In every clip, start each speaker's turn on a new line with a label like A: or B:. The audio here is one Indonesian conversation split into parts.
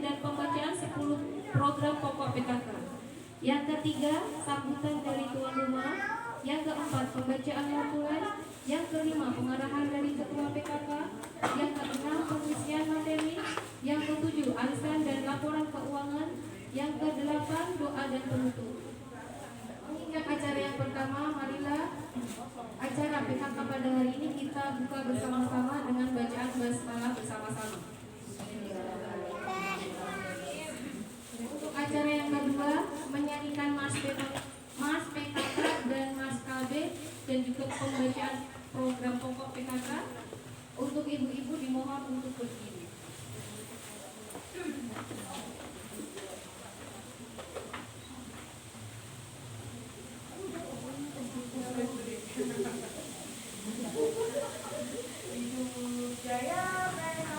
A: dan pembacaan 10 program pokok PKK. Yang ketiga, sambutan dari tuan rumah. Yang keempat, pembacaan notulen. Yang kelima, pengarahan dari ketua PKK. Yang keenam, pengisian materi. Yang ketujuh, arisan dan laporan keuangan. Yang kedelapan, doa dan penutup. Mengingat acara yang pertama, marilah acara PKK pada hari ini kita buka bersama-sama dengan bacaan basmalah bersama-sama. Untuk acara yang kedua, menyanyikan Mas PKK dan Mas KB dan juga pembacaan program pokok PKK. Untuk ibu-ibu dimohon untuk berdiri.
B: Jaya PKK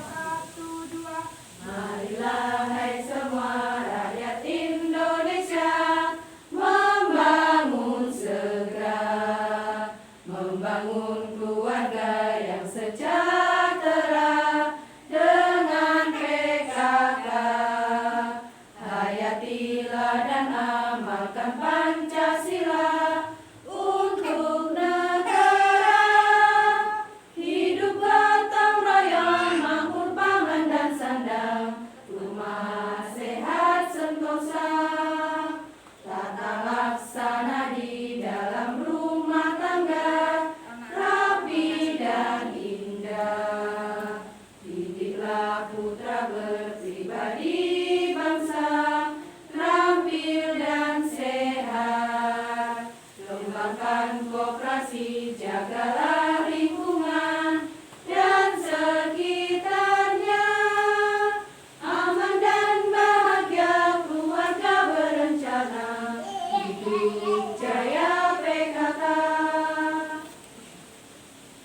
B: 1, 2.
C: Marilah hai semua rakyat Indonesia membangun segera, membangun keluarga yang sejahtera dengan PKK. Hayatilah dan amalkan Pancasila untuk negara. Hidup gotong royong, makmur pangan dan sandang, rumah sehat sentosa. Tata laksana di dalam rumah tangga rapi dan indah. Didiklah putra berpribadi bangsa, terampil dan sehat. Kembangkan koperasi, jagalah lingkungan dan sekitarnya. Aman dan bahagia keluarga berencana, hidup jaya PKK.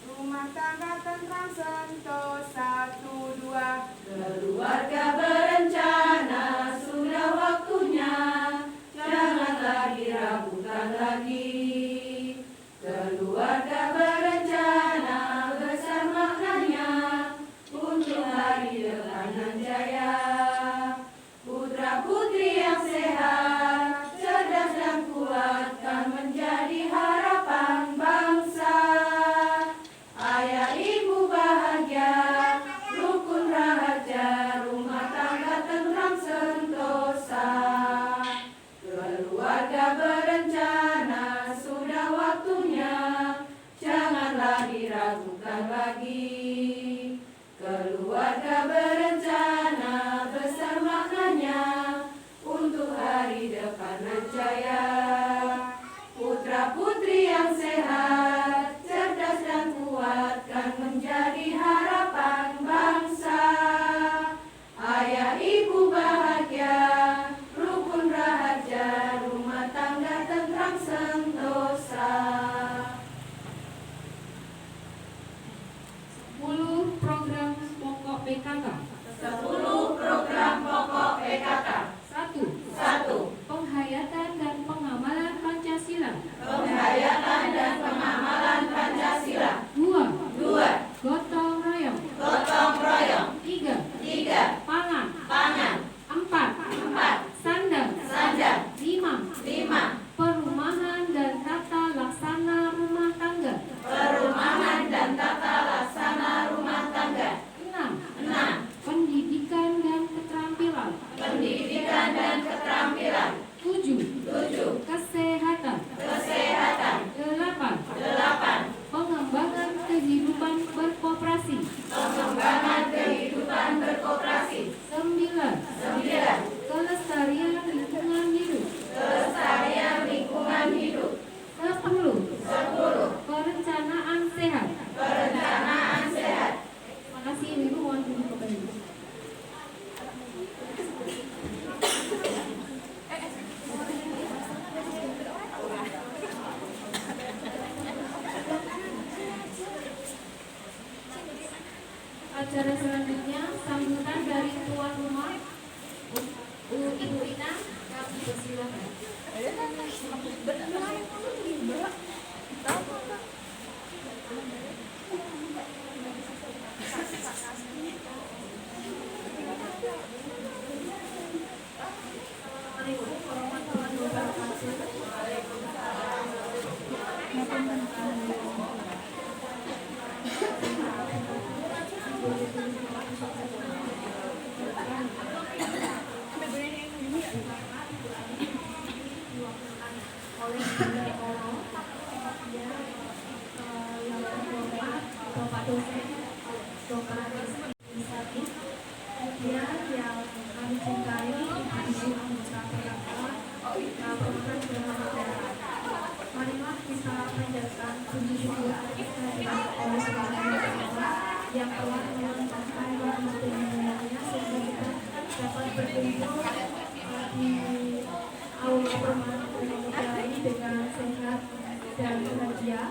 B: Rumah tangga tentram sentosa 1, 2.
C: Keluarga berencana, sudah waktunya, janganlah diragukan lagi. Keluarga berencana, besar maknanya, untuk hari depan yang jaya. Putra putri yang sehat, cerdas dan kuat, kan menjadi harapan bangsa. Ayah ibu bahagia, rukun rahaja, rumah tangga tentram sentosa. Keluarga berencana, sudah waktunya, janganlah diragukan lagi. Keluarga berencana, besar maknanya, untuk hari depan yang jaya. Putra putri yang sehat, cerdas dan kuat, kan menjadi harapan bangsa. Ayah ibu bahagia, rukun rahaja, rumah tangga tentram sentosa.
A: 10 program pokok PKK.
C: 10 program pokok PKK.
A: 1.
C: 1.
A: Penghayatan dan pengamalan Pancasila.
C: Penghayatan dan pengamalan Pancasila.
A: 2.
C: 2.
A: Gotong royong.
C: Gotong royong.
A: 3.
C: 3.
A: Pangan.
C: Pangan.
A: 4.
C: 4.
A: Sandang.
C: Sandang.
A: 5.
C: 5.
A: Perumahan dan tata laksana rumah tangga.
C: Perumahan dan tata laksana rumah tangga.
A: 6.
C: 6.
A: Pendidikan dan keterampilan.
C: Pendidikan dan keterampilan.
A: 7.
C: 7.
A: Kesehatan.
C: Kesehatan.
A: 8.
C: 8.
A: Pengembangan kehidupan berkoperasi.
C: Pengembangan kehidupan berkoperasi.
A: 9.
C: 9.
A: Kelestarian lingkungan hidup.
C: Kelestarian lingkungan hidup.
A: 10.
C: 10.
A: Perencanaan sehat.
C: Perencanaan sehat.
A: Terima kasih Ibu, mohon duduk kembali. Acara selanjutnya sambutan dari tuan rumah Ibu Ina, kami persilakan. oleh Bapak dosen, Bapak administratif, kemudian yang kami cintai, ibu anggota PKK, Program Bermanfaat. Marilah kita panjatkan puji syukur kita kepada Allah Subhanahu wa Ta'ala yang telah melimpahkan rahmat dan karunia-Nya sehingga kita dapat berkumpul di aula Permata ini dengan sehat dan bahagia.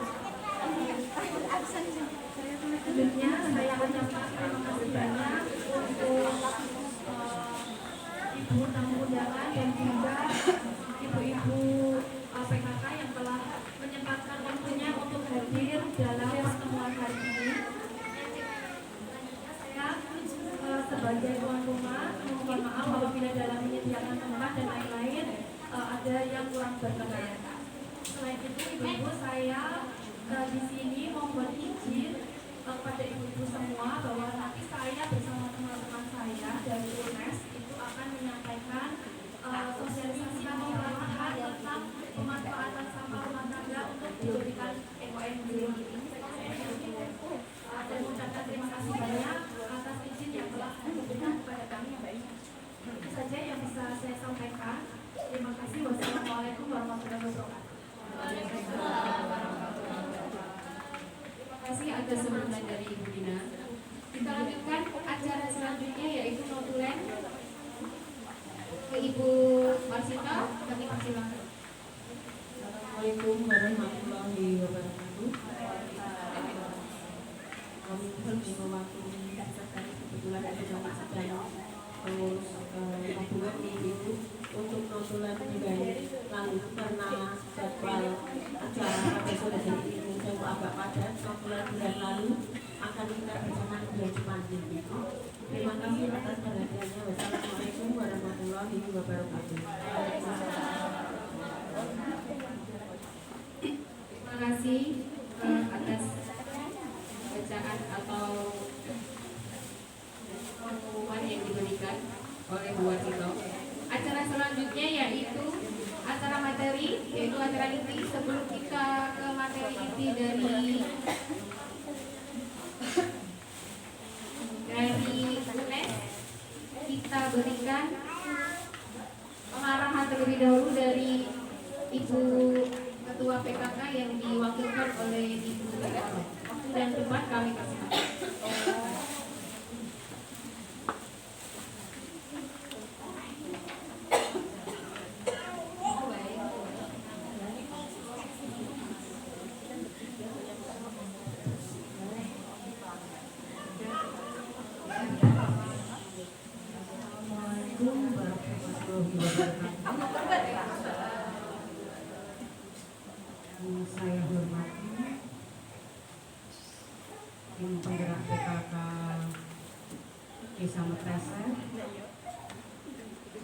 A: Selanjutnya saya mengucapkan terima kasih banyak untuk ibu tamu undangan dan juga ibu-ibu PKK yang telah menyempatkan waktunya untuk hadir dalam pertemuan hari ini. Saya sebagai tuan rumah mohon maaf apabila dalam menyediakan tempat dan lain-lain ada yang kurang berkenan. Selain itu ibu-ibu saya di sini mohon izin kepada ibu-ibu semua bahwa nanti saya bersama teman-teman saya dari UNES itu akan menyampaikan sosialisasi atau pelatihan tentang pemanfaatan sampah rumah tangga untuk dijadikan EKONG. Dan mengucapkan terima kasih banyak atas izin yang telah diberikan kepada kami. Itu saja yang bisa saya sampaikan. Terima kasih. Wassalamualaikum warahmatullahi wabarakatuh. Terima kasih atas sambutan dari Ibu Dina. Kita lanjutkan acara selanjutnya yaitu notulen ke Ibu Marsita. Kami persilakan.
D: Assalamualaikum warahmatullahi wabarakatuh. Kami berterima kasih kebetulan ada yang sedang mengurus hubungan ibu untuk notulen bulan lalu karena jadwal acara pada sore hari ini saya agak padat. Notulen bulan lalu akan kita bersama bulan depan. Terima kasih atas perhatiannya. Wassalamualaikum warahmatullahi wabarakatuh.
A: Terima kasih atas bacaan atau pengumuman yang diberikan oleh Bu Warsito. Acara selanjutnya yaitu acara materi, yaitu acara inti. Sebelum kita ke materi inti dari UNES, kita berikan pengarahan terlebih dahulu dari Ibu Ketua PKK yang diwakilkan oleh Ibu Ketua. Waktu dan tempat kami persilakan.
D: Saya hormati tim penggerak PKK Desa Makassar.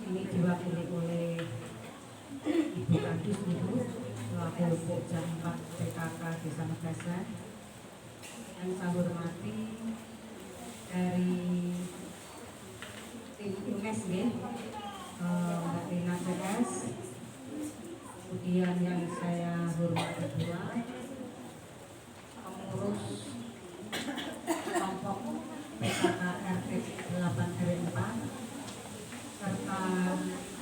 D: Ini diwakili oleh Ibu Kadis Ibu selaku Pokja 4 PKK Desa Makassar. Yang saya hormati dari tim UNES Mbak Rina CS. Kemudian yang saya hormati pula pengurus kelompok PKK RT 8 R4 serta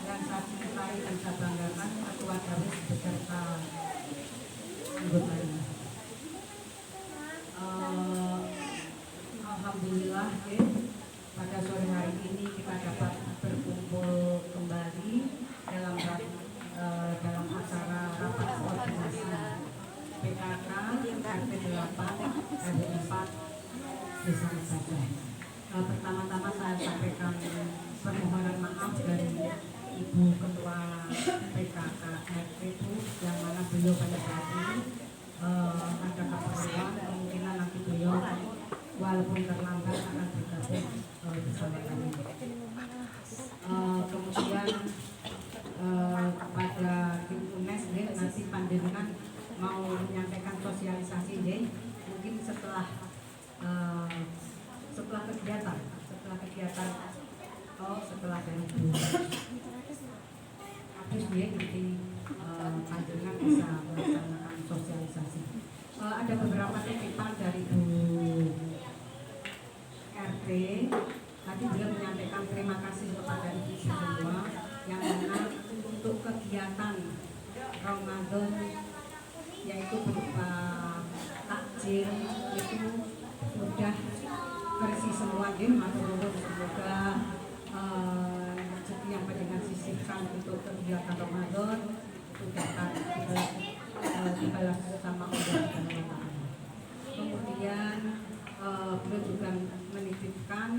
D: yang saya cintai dan saya banggakan Ketua Dawes beserta anggotanya. Alhamdulillah pada sore hari ini kita dapat berkumpul kembali dalam acara rapat koordinasi PKK RT 8 RW 4 Desa Makassar. Pertama-tama saya sampaikan permohonan maaf dari Ibu Ketua PKK RT itu yang mana beliau pada saat ini ada keperluan, kemungkinan nanti beliau walaupun terlambat akan bergabung bersama kami. Kemudian kepada tim UNES nanti panjenengan mau menyampaikan sosialisasi mungkin setelah kegiatan
E: teladan Ibu. Habis dia nanti panjenengan bisa melaksanakan sosialisasi. Ada beberapa titipan dari Bu RT. Tadi beliau menyampaikan terima kasih kepada ibu semua yang mana untuk kegiatan Ramadan yaitu berupa takjil itu sudah versi semua game matur semoga rezeki yang panjenengan sisihkan untuk kegiatan Ramadan itu dapat dibalas sama Allah Subhanahu wa Ta'ala. Kemudian beliau juga menitipkan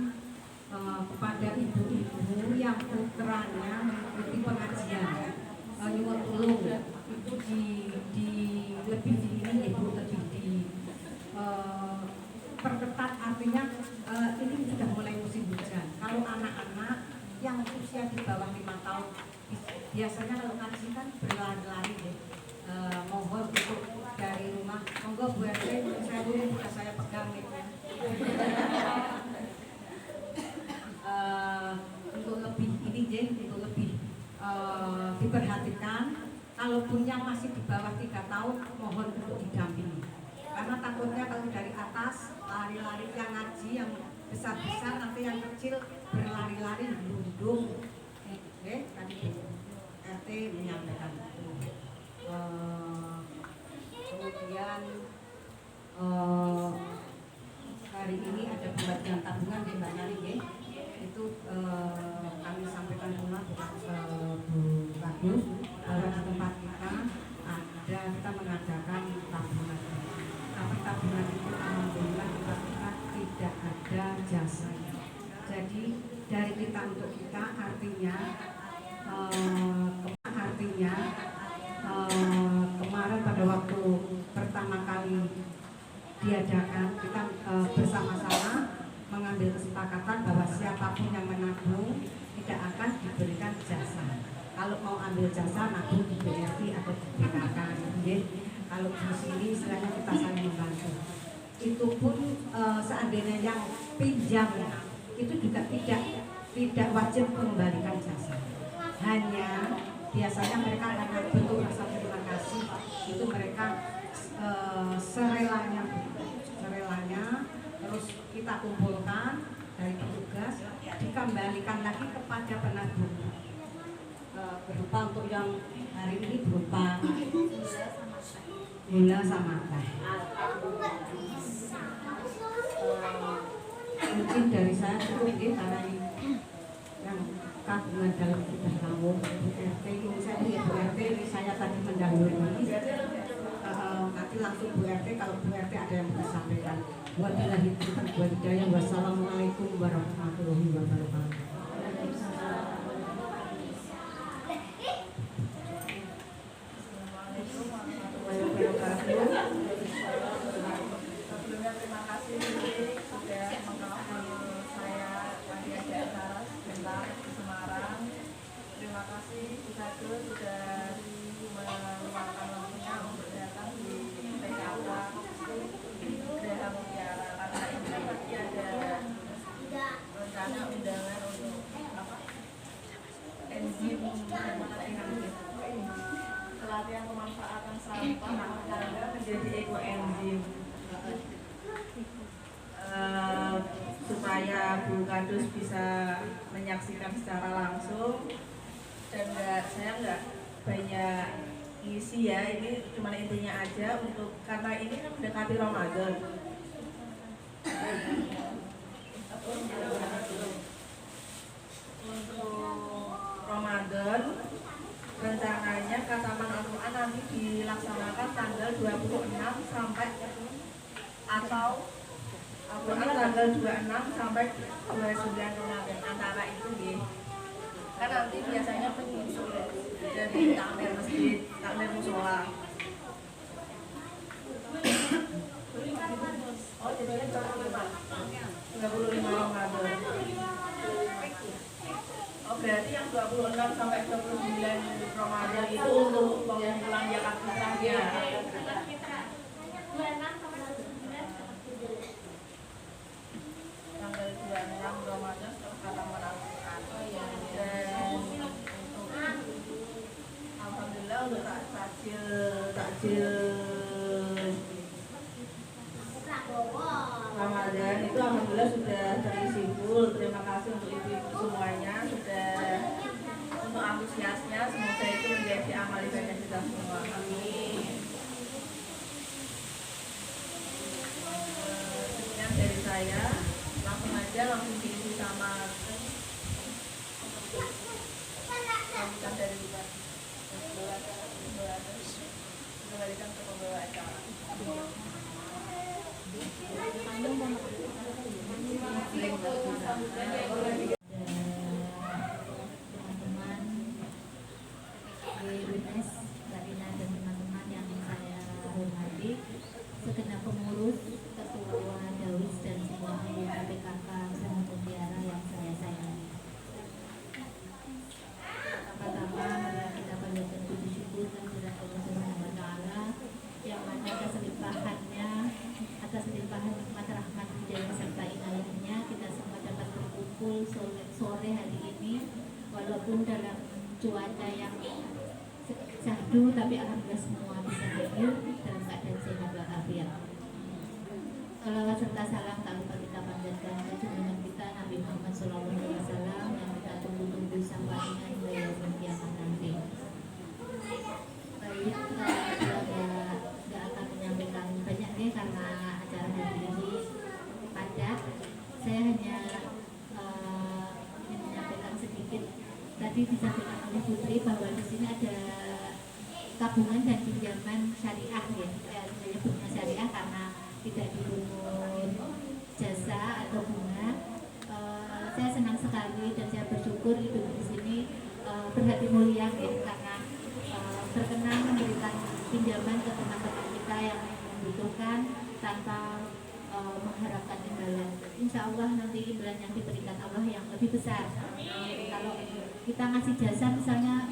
E: kepada ibu-ibu yang putranya mengikuti pengajian nyuwun tulung itu di lebih di ini ibu lebih di perketat, artinya ini sudah mulai musim hujan. Kalau anak-anak yang usia di bawah 5 tahun biasanya kalau ngaji kan berlari-lari ya. Mohon untuk dari rumah monggo Bu RT saya dulu bisa saya pegang itu. Untuk lebih ini Jen, untuk lebih diperhatikan. Kalaupun yang masih di bawah 3 tahun mohon untuk didampingi. Karena takutnya kalau dari atas lari-lari yang ngaji yang besar-besar nanti yang kecil berlari-lari berundung. Tadi RT menyampaikan itu. Kemudian hari ini ada pembagian tabungan di Mbak Nari ya. Itu kami sampaikan pula kepada Bu Bagus bahwa di tempat kita kita mengadakan tabungan. Tapi tabungan itu alhamdulillah kita tidak ada jasa. Jadi dari kita untuk kita artinya kemarin pada waktu pertama kali diadakan kita bersama-sama mengambil kesepakatan bahwa siapapun yang menabung tidak akan diberikan jasa. Kalau mau ambil jasa nabung di BRI atau di BKK, kalau di sini istilahnya kita saling membantu. Itu pun seandainya yang pinjam itu juga tidak wajib mengembalikan jasa. Hanya biasanya mereka karena bentuk rasa terima kasih itu mereka serelanya terus kita kumpulkan dari petugas dikembalikan lagi kepada penabung berupa untuk yang hari ini berupa gula sama teh. Mungkin dari saya cukup karena yang tabungan dalam sudah tahu Bu RT ini saya Bu RT ini saya tadi mendahului nanti langsung Bu RT kalau Bu RT ada yang mau sampaikan. Wabillahi taufiq wal hidayah. Wassalamualaikum warahmatullahi wabarakatuh.
B: Sebelumnya terima kasih sudah mengawal saya Maria Jasaras tentang Semarang. Terima kasih sudah meluangkan waktunya untuk datang di PKK Geraha Mutiara karena ini pasti ada rencana undangan untuk enzim pelatihan pemanfaatan sampah menjadi ekoenzim supaya Bu Kadus bisa menyaksikan secara langsung dan saya nggak banyak isi ya, ini cuma intinya aja untuk karena ini kan mendekati Ramadan. Untuk Ramadan rencananya Khataman Al-Quran nanti dilaksanakan tanggal 26 sampai atau Al-Quran tanggal 26 sampai 29 Ramadan antara itu ya. Kan nanti biasanya penyusul dari takmir masjid, takmir musola. Oh, jadinya 35 Ramadan. Oh, berarti yang 26 sampai 29 Ramadan itu untuk pengumpulan zakat fitrah ya. Tanggal 26 Ramadan setelah Khataman Al-Quran. Oh iya. saya, langsung aja langsung diisi sama sambutan dari kembalikan ke pembawa acara.
C: Teman-teman BUNES, Karina dan teman-teman yang saya hormati, segenap pengurus, ketua Dawis dan semua anggota PKK Sema Mutiara yang saya sayangi. Pertama-tama marilah kita panjatkan puji syukur kehadirat Allah Subhanahu wa Ta'ala yang mana atas limpahan nikmat rahmat hidayah serta inayahnya kita semua dapat berkumpul sore hari ini walaupun dalam cuaca yang syahdu, tapi alhamdulillah semua bisa hadir dalam keadaan sehat walafiat. Salawat serta salam tak lupa kita panjatkan ke junjungan kita Nabi Muhammad SAW yang kita tunggu-tunggu sampainya hingga yaumul kiamat nanti. Baik, saya tidak akan menyampaikan banyak nih karena acara hari ini padat. Saya hanya ingin menyampaikan sedikit. Tadi disampaikan oleh Putri bahwa di sini ada tabungan dan pinjaman syariah ya. Saya menyebutnya syariah karena tidak dirunut jasa atau bunga. Saya senang sekali dan saya bersyukur Ibu di sini berhati mulia ya, karena berkenan memberikan pinjaman ke teman-teman kita yang membutuhkan tanpa mengharapkan imbalan. Insya Allah nanti imbalan yang diberikan Allah yang lebih besar. Kalau kita ngasih jasa misalnya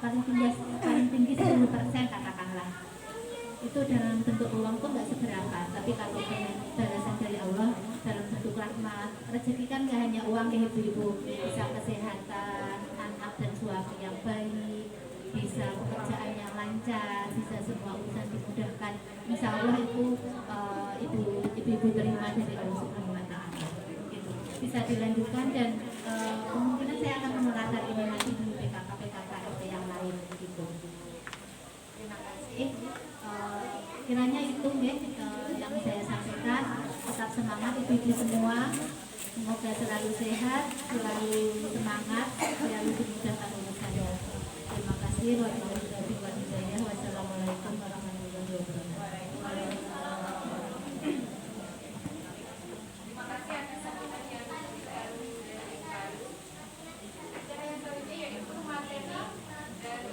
C: paling tinggi 10% katakanlah, itu dalam bentuk uang pun nggak seberapa, tapi kalau dengan balasan dari Allah dalam bentuk rahmat, rezeki kan nggak hanya uang ya ibu-ibu, bisa kesehatan anak dan suami yang baik, bisa pekerjaan yang lancar, bisa semua urusan dimudahkan. Insya Allah itu ibu-ibu terima dari Allah Subhanahu wa Ta'ala. Gitu. Bisa dilanjutkan dan kemungkinan saya akan menelaah ini nanti di PKK RT yang lain gitu. Terima kasih. Kiranya itu yang saya sampaikan. Tetap semangat ibu-ibu semua. Semoga selalu sehat, selalu semangat, selalu dimudahkan urusannya. Terima kasih. Wassalamualaikum warahmatullahi wabarakatuh.
A: Terima kasih atas sambutan yang diberikan. Acara yang selanjutnya yaitu materi dari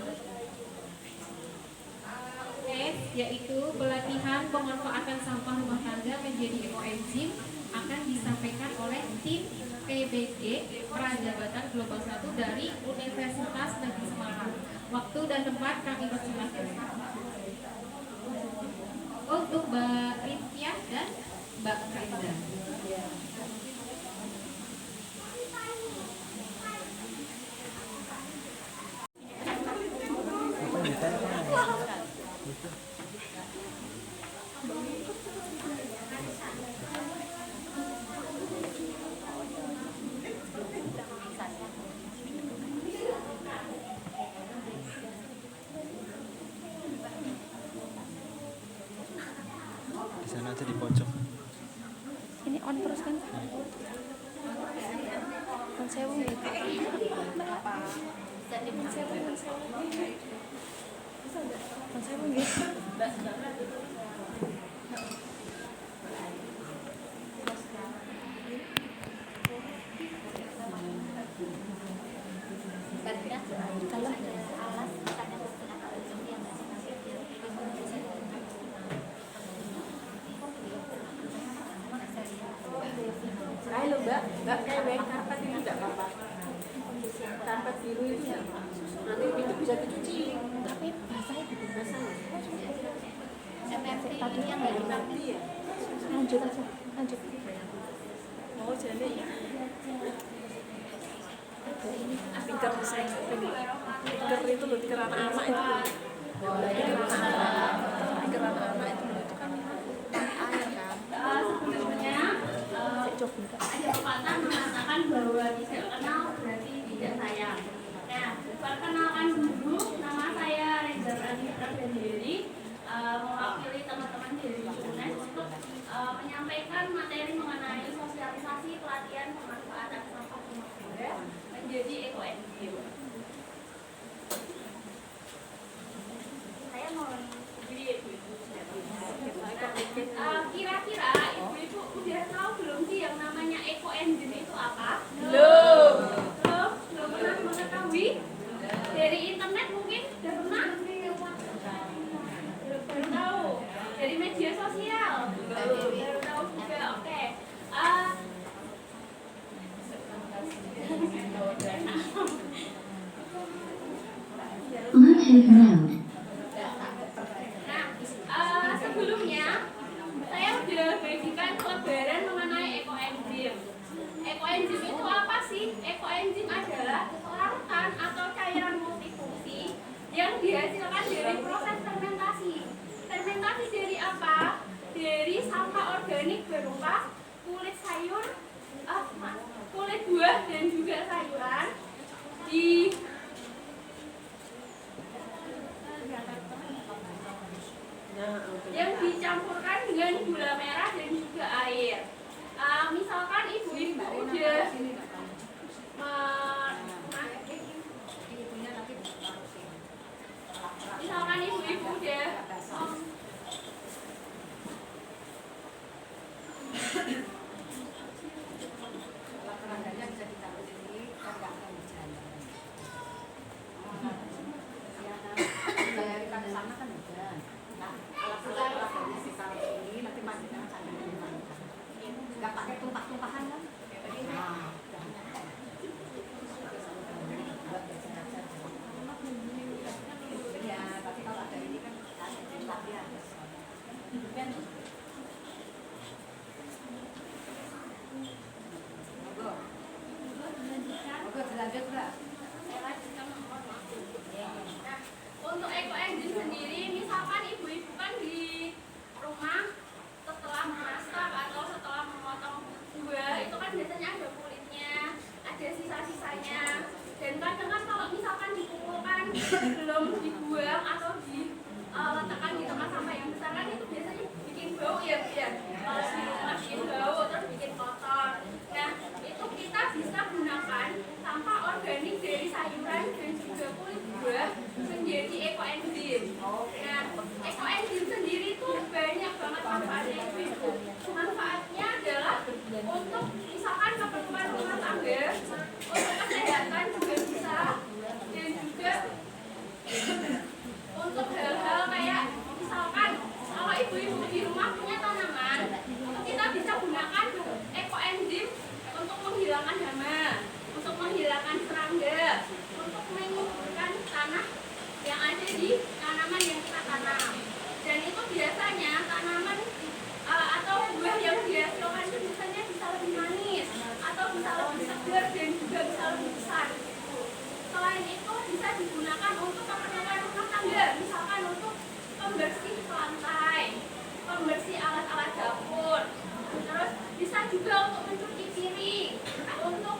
A: UNES, yaitu pelatihan pemanfaatan sampah rumah tangga menjadi ekoenzim, akan disampaikan oleh tim PBD Prajabatan Global 1 dari Universitas Negeri Semarang. Waktu dan tempat kami persilakan. Untuk Mbak Rintiah dan Mbak Renda.
F: Di sana aja di pojok.
G: Ini on terus kan? Konsewu gitu. Konsewu gitu.
C: Kalau ada alas misalnya
D: Ayo mbak kewek, karpet ini tidak apa-apa. Karpet biru itu nanti itu bisa dicuci.
G: Tapi basah itu
D: Basah.
C: MFT
G: tadi
C: yang
G: nggak
C: dari
D: Nanti ya.
G: lanjut aja, lanjut.
D: Oh jadi stiker saya stiker itu loh, stiker anak-anak itu loh. Stiker anak-anak itu loh, itu kan air kan.
C: sebelumnya ada pepatah mengatakan bahwa tidak kenal berarti tidak sayang. Nah, perkenalkan dulu, nama saya Reza Pradipta Bandiri, mewakili teman-teman dari UNES untuk
H: menyampaikan materi mengenai sosialisasi pelatihan pemanfaatan sampah rumah tangga menjadi ekoenzim. Saya mau kira-kira ibu-ibu udah tahu belum sih yang namanya ekoenzim itu apa? Belum pernah mengetahui? Dari internet mungkin udah pernah? Baru tahu. Dari media sosial? Baru tahu juga. Oke. Nah, sebelumnya saya udah bagikan pelebaran mengenai ekoenzim. Ekoenzim itu apa sih? Ekoenzim adalah larutan atau cairan multifungsi yang dihasilkan dari proses fermentasi. Fermentasi dari apa? Dari sampah organik berupa kulit sayur, kulit buah dan juga sayuran yang dicampurkan dengan gula merah dan juga air. Misalkan ibu-ibu udah
E: nggak pakai tumpah-tumpahan kan? Ya, tapi kalau ada ini kan tapi harus. Oke, lanjut Mbak.
H: Untuk ekoenzim sendiri, misalkan ibu-ibu kan di rumah setelah memasak atau setelah memotong buah itu kan biasanya ada kulitnya, ada sisa-sisanya, dan kadang kalau misalkan dikumpulkan belum dibuang atau diletakkan di tempat sampah yang besar kan itu biasanya bikin bau ya, kalau di rumah bikin bau terus bikin kotor. Nah itu kita bisa gunakan sampah organik dari sayuran dan juga kulit buah menjadi ekoenzim. Nah ekoenzim sendiri itu banyak banget manfaatnya itu. Manfaatnya adalah untuk misalkan keperluan rumah tangga, untuk kesehatan juga bisa, dan juga untuk hal-hal kayak misalkan kalau ibu-ibu di rumah punya tanaman, kita bisa gunakan ekoenzim untuk menghilangkan hama, untuk menghilangkan serangga, untuk menyuburkan tanah yang ada di tanaman yang kita tanam. Dan itu biasanya tanaman atau buah yang dihasilkan itu biasanya bisa lebih manis atau bisa lebih segar dan juga bisa lebih besar. Selain itu bisa digunakan untuk keperluan rumah tangga, misalkan untuk pembersih lantai, pembersih alat-alat dapur, terus bisa juga untuk mencuci piring, untuk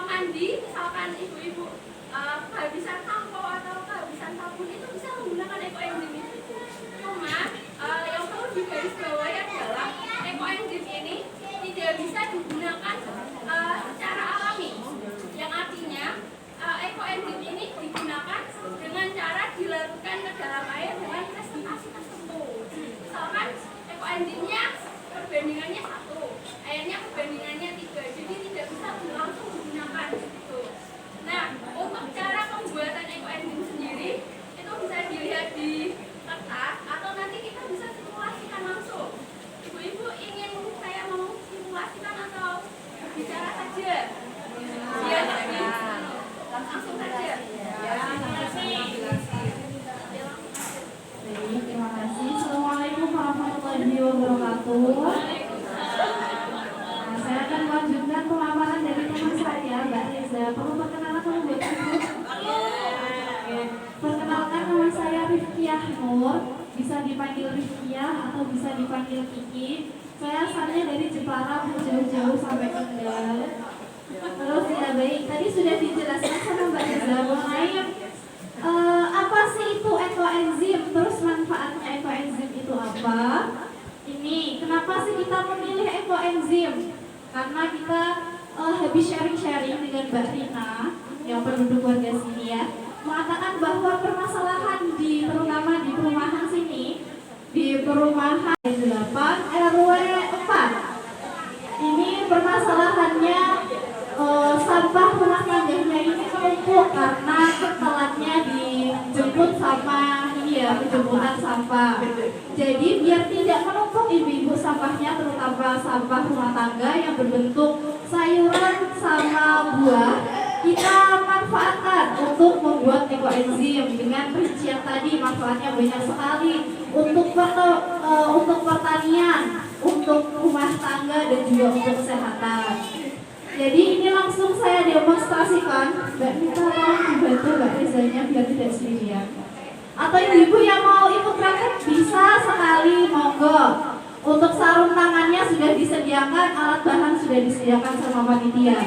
H: mandi, misalkan ibu-ibu kehabisan sampo atau kehabisan sabun itu bisa menggunakan ekoenzim itu. Cuma yang perlu digarisbawahi adalah ekoenzim ini tidak bisa digunakan secara alami, yang artinya ekoenzim ini digunakan dengan cara dilarutkan ke dalam air dengan presentasi tertentu. Misalkan ekoenzimnya perbandingannya 1, airnya perbandingannya 3, jadi tidak bisa langsung digunakan gitu. Nah, untuk cara pembuatan ekoenzim sendiri itu bisa dilihat di kertas atau nanti kita bisa simulasikan langsung. Ibu-ibu ingin saya mau simulasikan atau bicara saja? Ya, langsung saja.
A: Terima kasih. Assalamualaikum warahmatullahi wabarakatuh. Nah, saya akan melanjutkan pemaparan dari teman saya, Mbak Reza. Perlu perkenalan dulu, Mbak Reza? Perkenalkan, nama saya Rifkiah Nur. Bisa dipanggil Rifkiah atau bisa dipanggil Kiki. Saya asalnya dari Jepara, jauh-jauh sampai Kendal. Terus ya baik, tadi sudah dijelaskan sama Mbak Reza mengenai apa sih itu ekoenzim, terus manfaatnya ekoenzim itu apa? Ini kenapa sih kita memilih ekoenzim? Karena kita habis sharing-sharing dengan Mbak Rina yang penduduk warga sini ya, mengatakan bahwa permasalahan terutama di perumahan sini, di perumahan 8 RW 4 ini permasalahannya sampah rumah tangganya ini menumpuk karena telatnya dijemput sama ini ya, penjemputan sampah. Jadi biar tidak menumpuk ibu-ibu sampahnya, terutama sampah rumah tangga yang berbentuk sayuran sama buah, kita manfaatkan untuk membuat ekoenzim dengan perincian tadi. Manfaatnya banyak sekali untuk pertanian, untuk rumah tangga dan juga untuk kesehatan. Jadi ini langsung saya demonstrasikan. Mbak Nita mau dibantu Mbak Rezanya biar tidak sendirian. Atau ibu-ibu yang mau ikut praktek bisa sekali, monggo. Untuk sarung tangannya sudah disediakan, alat bahan sudah disediakan sama panitia.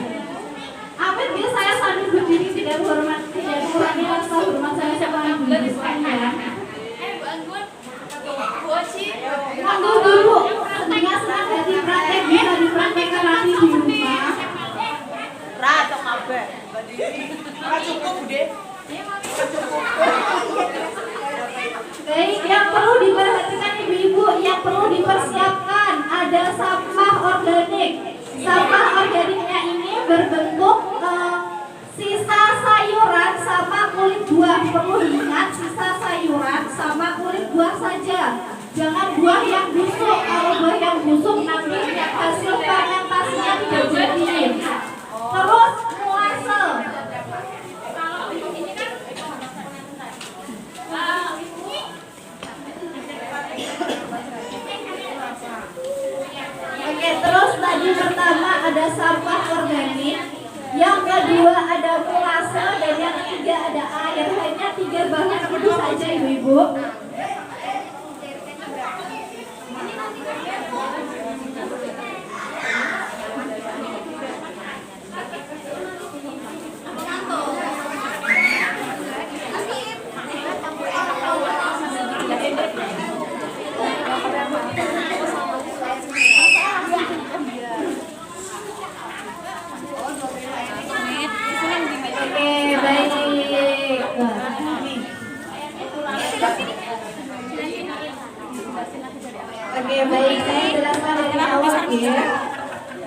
A: Amin, biar saya sambil berdiri tidak mengurangi rasa hormat saya sama ibu-ibu sekalian. Monggo dulu, senang hati praktek bisa dipraktekkan nanti di rumah. Baik, yang perlu diperhatikan ibu-ibu, yang perlu dipersiapkan ada sampah organik. Sampah organiknya ini berbentuk sisa sayuran sama kulit buah. Perlu diingat, sisa sayuran sama kulit buah saja. Jangan buah yang busuk. Kalau buah yang busuk nanti hasil fermentasinya tidak jadi. Terus mulase. Oke, terus tadi pertama ada sampah organik, yang kedua ada mulase, dan yang ketiga ada air. Hanya 3 bahan itu saja ibu-ibu. Oke, baik, saya jelaskan dari awal ya.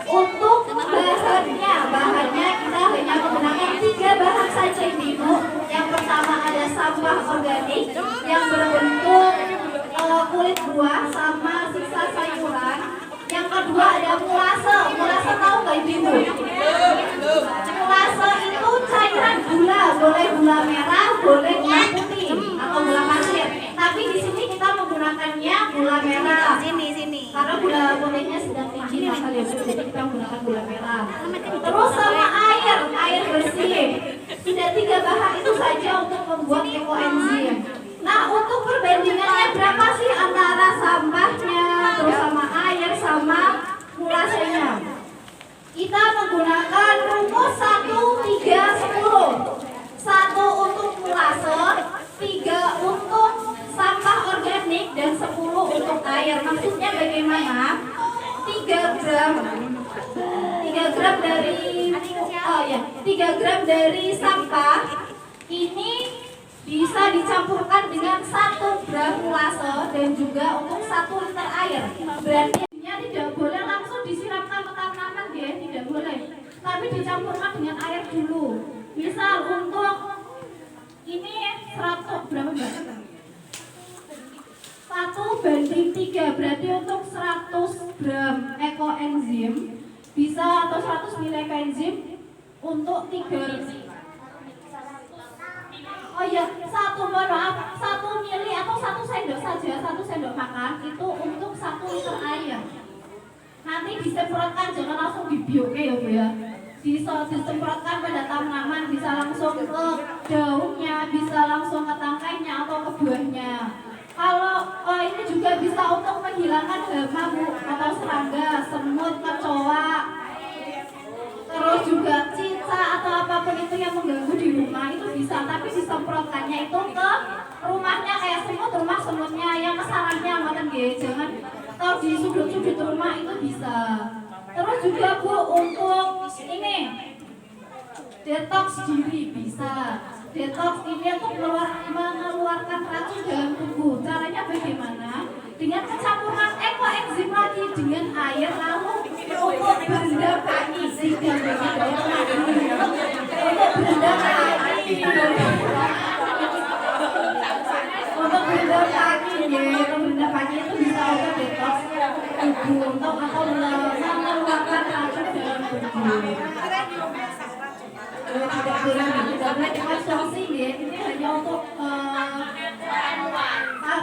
A: Untuk bahannya kita hanya menggunakan 3 bahan saja ibu. Yang pertama ada sampah organik yang berbentuk kulit buah sama sisa sayuran. Yang kedua ada mulase. Mulase tahu nggak ibu? Mulase itu cairan gula, boleh gula merah, boleh gula putih atau gula pasir. Tapi di sini kita menggunakannya gula merah. Karena gula putihnya sedang tinggi makanya jadi kita menggunakan gula merah. Terus sama air bersih. Sudah 3 bahan itu saja untuk membuat ekoenzim. Nah, untuk perbandingannya berapa sih antara sampahnya, terus sama air, sama mulasenya? Kita menggunakan rumus 1-3-10. 1 untuk mulase, 3 untuk sampah organik, dan 10 untuk air. Maksudnya bagaimana? 3 gram dari sampah ini bisa dicampurkan dengan 1 gram mulase dan juga untuk 1 liter air. Berarti tidak boleh langsung disiramkan ke tanaman ya, tidak boleh. Tapi dicampurkan dengan air dulu. Misal untuk ini 100 berapa Mbak? 1:3, berarti untuk 100 gram ekoenzim bisa, atau 100 ml ekoenzim untuk 3. Oh iya, 1 mili atau 1 sendok saja, 1 sendok makan itu untuk 1 liter air. Nanti disemprotkan, jangan langsung dibioke ya Bu ya. Disemprotkan pada tanaman, bisa langsung ke daunnya, bisa langsung ke tangkainya atau ke buahnya. Kalau ini juga bisa untuk menghilangkan hama Bu, atau serangga, semut, kecoa, terus juga cicak atau apapun itu yang mengganggu di rumah itu bisa. Tapi disemprotkannya itu ke rumahnya, kayak semut, rumah semutnya yang kesalahannya ngoten nggih. Jangan ke
C: atau di sudut-sudut rumah itu bisa. Terus juga Bu untuk ini detox diri bisa. Detox ini untuk mengeluarkan racun dalam tubuh. Caranya bagaimana? Dengan pencampuran ekoenzim lagi dengan air lalu untuk berendam kaki sehingga untuk berendam kaki untuk berendam kaki untuk berendam kaki itu bisa untuk detox tubuh untuk atau mengeluarkan racun dalam tubuh. Tidak boleh dikonsumsi ya. Ini hanya untuk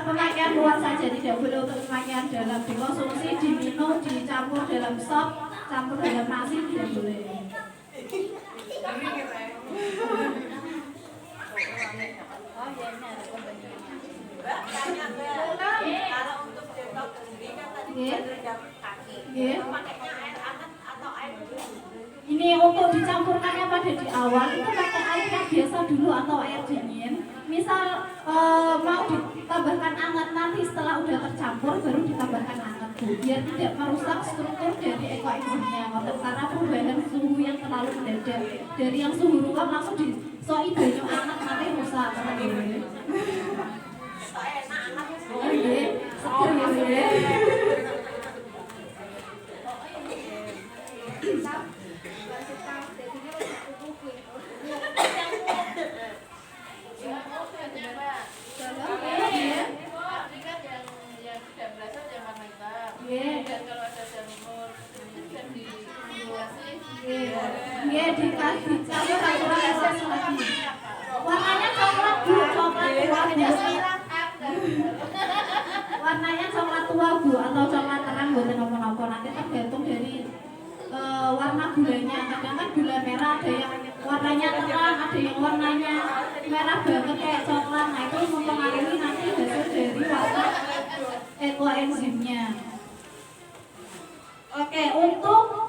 C: pemakaian luar saja, tidak boleh untuk pemakaian dalam. Dikonsumsi, diminum, dicampur dalam sop, campur dalam nasi tidak boleh.
H: Kalau untuk detox sendiri kan tadi berendam kaki, pakainya air hangat atau air dingin?
C: Ini untuk dicampurkannya pada di awal itu pakai air yang biasa dulu atau air dingin. Misal mau ditambahkan hangat nanti setelah udah tercampur baru ditambahkan hangat Bu, biar tidak merusak struktur dari ekoenzimnya. Karena perubahan suhu yang terlalu mendadak dari yang suhu ruang langsung disoi banyu hangat nanti rusak. Oh iya, seger ya. Dikasih lagi. Warnanya coklat Bu, coklat warnanya coklat tua Bu atau coklat terang buatan apa-apa, nanti tergantung dari warna gulanya. Kadang kan gula merah ada yang warnanya terang, ada yang warnanya merah banget kayak coklat. Nah itu mempengaruhi nanti hasil dari warna ekoenzimnya. Oke, untuk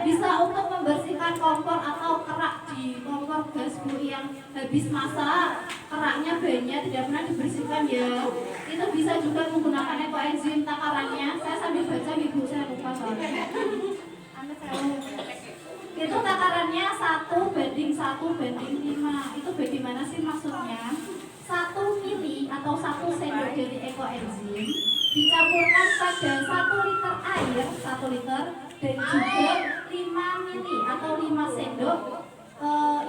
C: bisa untuk membersihkan kompor atau kerak di kompor gas Bu yang habis masa keraknya banyak tidak pernah dibersihkan ya. Itu bisa juga menggunakan ekoenzim. Takarannya saya sambil baca Ibu, saya lupa soalnya. Itu takarannya 1:1:5. Itu bagaimana sih maksudnya? 1 mili atau 1 sendok dari ekoenzim dicampurkan pada 1 liter air, 1 liter, dan juga 5 mili atau 5 sendok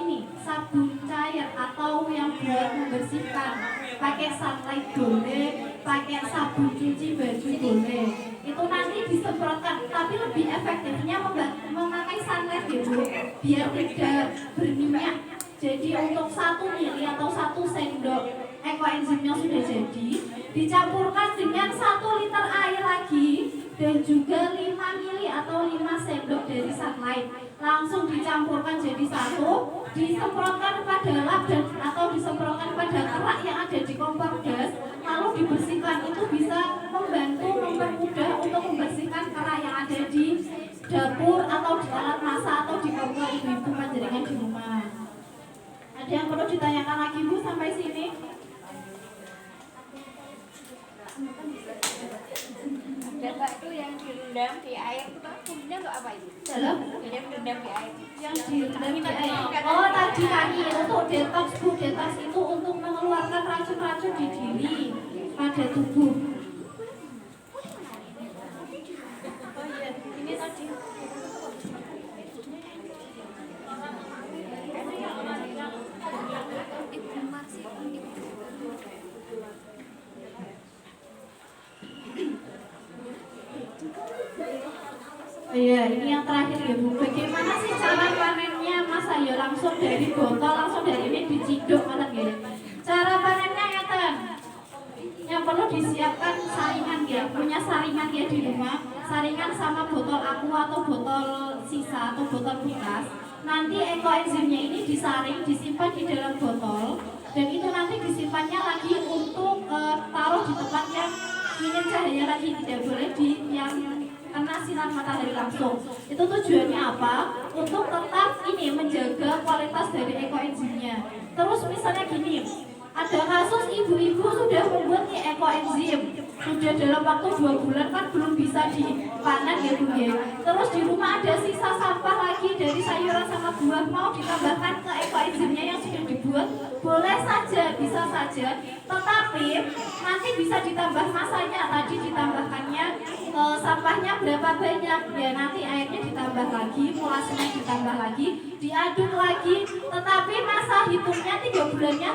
C: ini sabun cair atau yang buat membersihkan. Pakai sunlight boleh, pakai sabun cuci baju boleh. Itu nanti disemprotkan, tapi lebih efektifnya memakai sunlight ya Bu, biar tidak berminyak. Jadi untuk 1 mili atau 1 sendok ekoenzimnya sudah jadi, dicampurkan dengan 1 liter air lagi dan juga 5 mili atau 5 sendok dari sunlight. Langsung dicampurkan jadi satu, disemprotkan pada lap dan atau disemprotkan pada kerak yang ada di kompor gas, lalu dibersihkan. Itu bisa membantu mempermudah untuk membersihkan kerak yang ada di dapur atau di alat masak atau di kompor ibu-ibu panjenengan di rumah. Ada yang perlu ditanyakan lagi Bu sampai sini?
H: Data itu yang direndam di air itu fungsinya untuk apa itu?
C: Dalam
H: Yang direndam di air.
C: yang direndam di air. Oh tadi kaki untuk detox Bu, detox itu untuk mengeluarkan racun-racun di diri pada tubuh. Oh iya, ini tadi. Iya, ini yang terakhir ya Bu. Bagaimana sih cara panennya? Masa ya langsung dari botol, langsung dari ini diciduk malah gitu. Cara panennya ngeten. Yang perlu disiapkan saringan ya, punya saringan ya di rumah. Saringan sama botol aqua atau botol sisa atau botol bekas. Nanti ekoenzimnya ini disaring, disimpan di dalam botol, dan itu nanti disimpannya lagi untuk taruh di tempat yang minim cahaya lagi, tidak boleh di yang kena sinar matahari langsung. Itu tujuannya apa? Untuk tetap ini menjaga kualitas dari ekoenzimnya. Terus misalnya gini, Ada kasus ibu-ibu sudah membuat ekoenzim, sudah dalam waktu 2 bulan kan belum bisa dipanen ya Bu ya. Terus di rumah ada sisa sampah lagi dari sayuran sama buah, mau ditambahkan ke ekoenzimnya yang sudah dibuat, boleh saja, bisa saja. Tetapi nanti bisa ditambah masanya, tadi ditambahkannya sampahnya berapa banyak, ya nanti airnya ditambah lagi, mulasinya ditambah lagi, diaduk lagi. Tetapi masa hitungnya 3 bulannya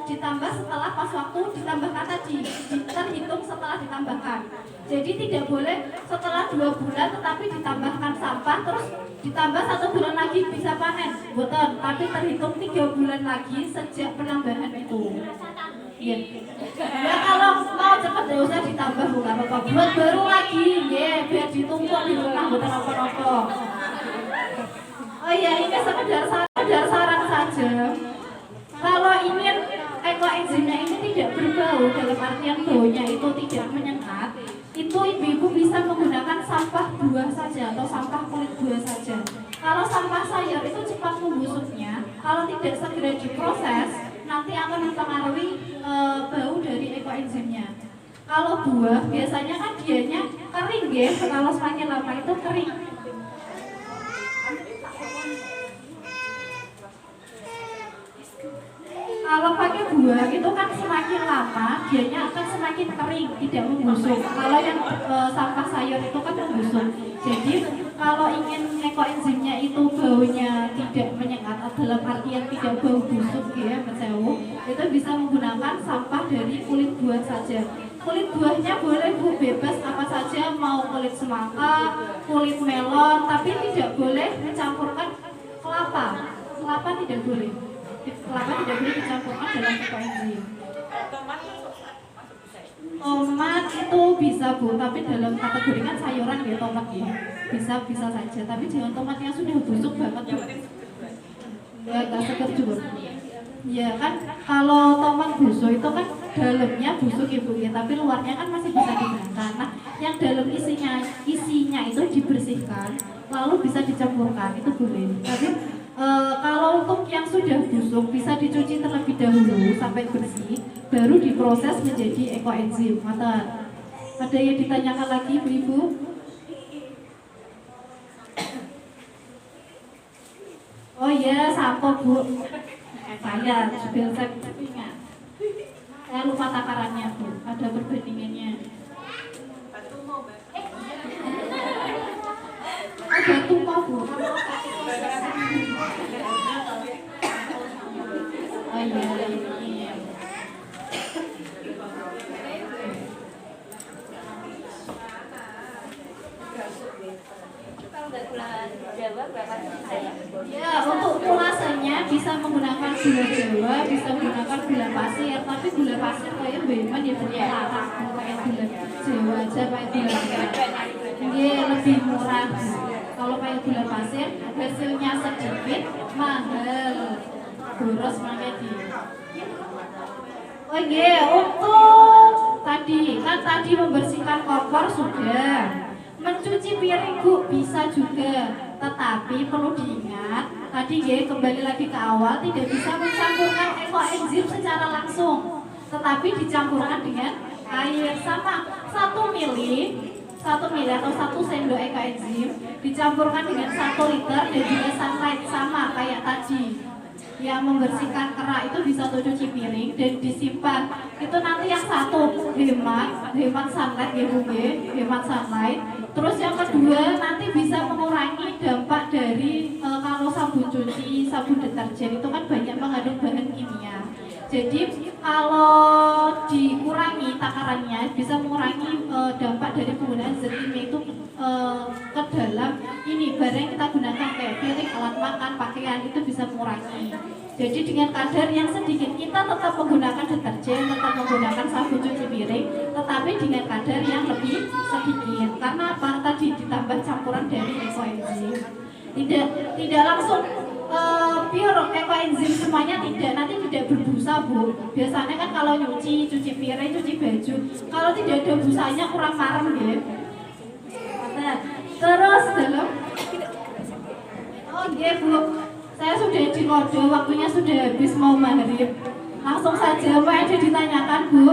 C: ditambah setelah pas waktu ditambahkan tadi, terhitung setelah ditambahkan. Jadi tidak boleh setelah 2 bulan tetapi ditambahkan sampah terus ditambah 1 bulan lagi bisa panen, betul. Tapi terhitung 3 bulan lagi sejak penambahan itu. Iya. Ya kalau mau cepat ya usah ditambah bukan apa-apa. Buat baru lagi, ya biar ditumpuk di rumah bukan apa-apa. Oh iya, ini sekedar saran saja. Kalau ingin ekoenzimnya ini tidak berbau, dalam artian baunya itu tidak menyengat, itu ibu-ibu bisa menggunakan sampah buah saja atau sampah kulit buah saja. Kalau sampah sayur itu cepat membusuknya, kalau tidak segera diproses, nanti akan mempengaruhi bau dari ekoenzimnya. Kalau buah biasanya kan dianya kering ya, kalau semakin lama itu kering. Kalau pakai buah itu kan semakin lama dianya akan semakin kering, tidak membusuk. Kalau yang sampah sayur itu kan membusuk. Jadi kalau ingin ekoenzimnya itu baunya tidak menyengat, dalam artian tidak bau busuk ya, mensewu, itu bisa menggunakan sampah dari kulit buah saja. Kulit buahnya boleh Bu, bebas apa saja, mau kulit semangka, kulit melon, tapi tidak boleh mencampurkan kelapa. Kelapa tidak boleh. Kelapa tidak boleh dicampurkan dalam ekoenzim. Tomat itu bisa Bu, tapi dalam kategori kan sayuran ya tomat ya. Bisa saja, tapi jangan tomat yang sudah busuk banget Bu. Ya nggak seger juga. Ya kan kalau tomat busuk itu kan dalamnya busuk Ibu ya, tapi luarnya kan masih bisa digunakan. Nah, yang dalam isinya itu dibersihkan, lalu bisa dicampurkan, itu boleh. Tapi kalau untuk yang sudah busuk bisa dicuci terlebih dahulu sampai bersih, baru diproses menjadi ekoenzim. Ada yang ditanyakan lagi Bu-Ibu? Oh iya, sampo Bu. Saya ingat. Saya lupa takarannya Bu, ada perbandingannya. Batu mau Bu. Oh iya, ini. Ya, untuk ulasanya bisa menggunakan gula Jawa, bisa menggunakan gula pasir, tapi gula pasir kayak beman ya larang, kayak gula Jawa aja kayak gula ini lebih murah. Kalau kayak gula pasir hasilnya sedikit, mahal, boros makanya di. Oh iya, untuk tadi membersihkan kompor sudah. Mencuci piring Bu bisa juga, tetapi perlu diingat tadi ya, kembali lagi ke awal, tidak bisa mencampurkan ekoenzim secara langsung, tetapi dicampurkan dengan air sama 1 mili atau 1 sendok ekoenzim dicampurkan dengan 1 liter dan juga sunlight sama kayak tadi. Yang membersihkan kerak itu bisa cuci piring dan disimpan. Itu nanti yang satu hemat sunlight ya Bu, hemat sunlight. Terus yang kedua nanti bisa mengurangi dampak dari kalau sabun cuci, sabun deterjen itu kan banyak mengandung bahan kimia. Jadi kalau dikurangi takarannya bisa mengurangi dampak dari penggunaan zat kimia itu ke dalam ini barang yang kita gunakan kayak piring, alat makan, pakaian, itu bisa mengurangi. Jadi dengan kadar yang sedikit kita tetap menggunakan deterjen, tetap menggunakan sabun cuci piring, tetapi dengan kadar yang lebih sedikit. Karena apa? Tadi ditambah campuran dari ekoenzim. Tidak langsung pure ekoenzim semuanya, tidak, nanti tidak berbusa Bu. Biasanya kan kalau cuci piring, cuci baju, kalau tidak ada busanya kurang marem ya. Terus dalam oh iya Bu, saya sudah di kode, waktunya sudah habis mau maghrib.
I: Langsung saja, apa yang ditanyakan Bu?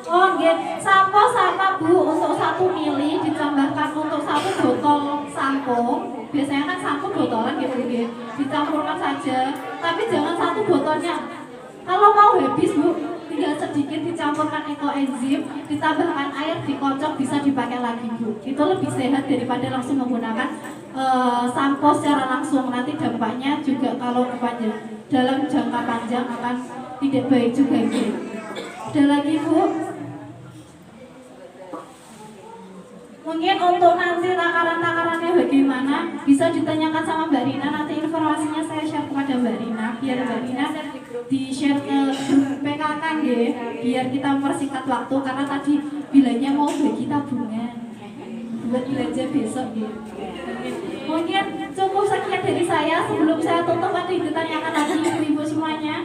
I: Oh, nggih. Sampo sama Bu untuk 1 mili ditambahkan untuk 1 botol sampo. Biasanya kan sampo botolan gitu nggih. Dicampurkan saja, tapi jangan 1 botolnya. Kalau mau habis Bu, tinggal sedikit dicampurkan ekoenzim, ditambahkan air, dikocok, bisa dipakai lagi Bu. Itu lebih sehat daripada langsung menggunakan sampo secara langsung. Nanti dampaknya juga kalau kepanjang dalam jangka panjang akan tidak baik juga Bu. Ada lagi Bu? Mungkin untuk nanti takaran-takarannya bagaimana bisa ditanyakan sama Mbak Rina. Nanti informasinya saya share kepada Mbak Rina, biar Mbak Rina di-share ke grup PKK nggih, biar kita mempersingkat waktu karena tadi bilangnya mau bagi tabungan buat belanja besok nggih. Mungkin cukup sekian dari saya. Sebelum saya tutup, nanti ditanyakan lagi ibu-ibu semuanya.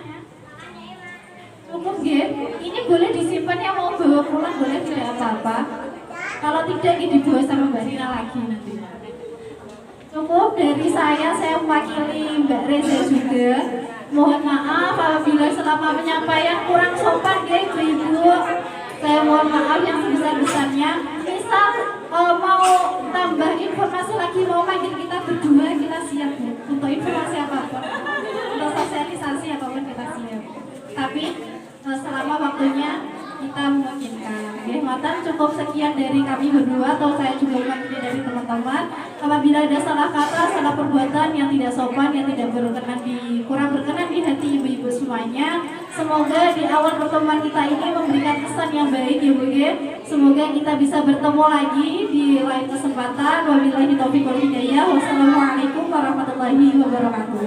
I: Cukup nggih. Ini boleh disimpan, yang mau bawa pulang boleh, tidak apa-apa. Kalau tidak, ini dibawa sama Mbak Rina lagi nanti. Cukup dari saya mewakili Mbak Reza juga. Mohon maaf apabila selama penyampaian kurang sopan ya ibu-ibu. Saya mohon maaf yang sebesar-besarnya. Misal mau tambah informasi lagi, mau panggil kita berdua, kita siap Bu. Untuk informasi apapun, untuk sosialisasi apapun kita siap. Tapi selama waktunya kita memungkinkan. Ngoten cukup sekian dari kami berdua, atau saya juga mewakili dari teman-teman. Apabila ada salah kata, salah perbuatan yang tidak sopan, yang tidak kurang berkenan di hati ibu-ibu semuanya, semoga di awal pertemuan kita ini memberikan kesan yang baik ya Bu. Semoga kita bisa bertemu lagi di lain kesempatan. Wabillahi taufiq wal hidayah. Wassalamualaikum warahmatullahi wabarakatuh.